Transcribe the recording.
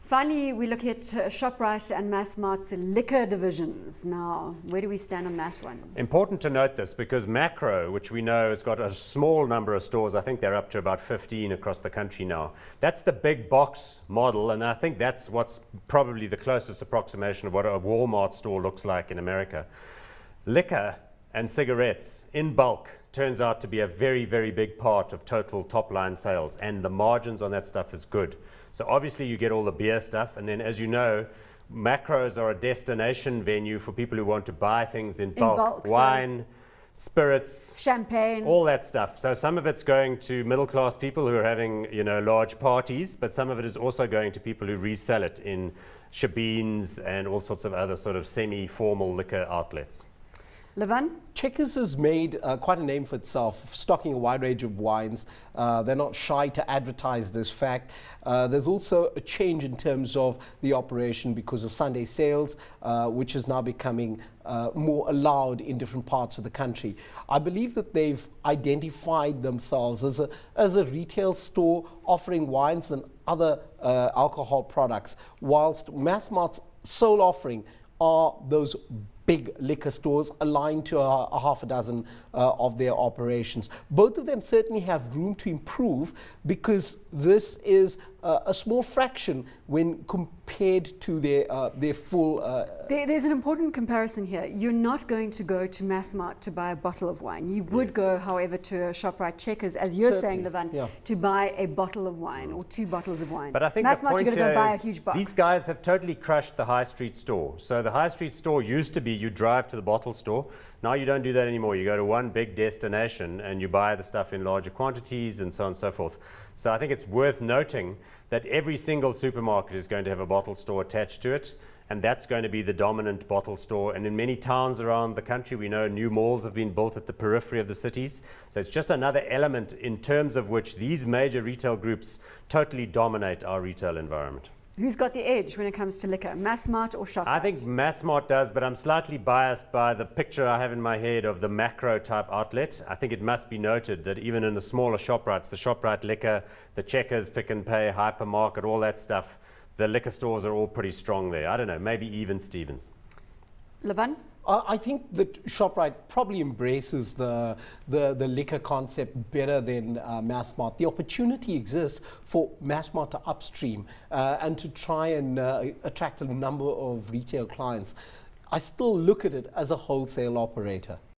Finally, we look at Shoprite and Massmart's liquor divisions. Now, where do we stand on that one? Important to note this because Macro, which we know has got a small number of stores, I think they're up to about 15 across the country now. That's the big box model, and I think that's what's probably the closest approximation of what a Walmart store looks like in America. Liquor and cigarettes in bulk turns out to be a very, very big part of total top line sales, and the margins on that stuff is good. So obviously you get all the beer stuff, and then as you know, macros are a destination venue for people who want to buy things in bulk. Wine, spirits, champagne, all that stuff. So some of it's going to middle class people who are having, large parties, but some of it is also going to people who resell it in shebeens and all sorts of other sort of semi-formal liquor outlets. Lavan? Checkers has made quite a name for itself, stocking a wide range of wines. They're not shy to advertise this fact. There's also a change in terms of the operation because of Sunday sales, which is now becoming more allowed in different parts of the country. I believe that they've identified themselves as a retail store offering wines and other alcohol products, whilst Massmart's sole offering are those big liquor stores aligned to a half a dozen of their operations. Both of them certainly have room to improve because this is a small fraction when compared to their full... There's an important comparison here. You're not going to go to Massmart to buy a bottle of wine. You would go, however, to a Shoprite Checkers, as you're saying, Lavan, to buy a bottle of wine or 2 bottles of wine. But I think Massmart, you're going to go buy a huge box. These guys have totally crushed the high street store. So the high street store used to be you drive to the bottle store. Now you don't do that anymore. You go to one big destination and you buy the stuff in larger quantities and so on and so forth. So I think it's worth noting that every single supermarket is going to have a bottle store attached to it, and that's going to be the dominant bottle store. And in many towns around the country, we know new malls have been built at the periphery of the cities. So it's just another element in terms of which these major retail groups totally dominate our retail environment. Who's got the edge when it comes to liquor, Massmart or Shoprite? I think Massmart does, but I'm slightly biased by the picture I have in my head of the macro type outlet. I think it must be noted that even in the smaller Shoprites, the Shoprite liquor, the Checkers, Pick and Pay, hypermarket, all that stuff, the liquor stores are all pretty strong there. I don't know, maybe even Stevens. Lavan? I think that Shoprite probably embraces the liquor concept better than Massmart. The opportunity exists for Massmart to upstream and to try and attract a number of retail clients. I still look at it as a wholesale operator.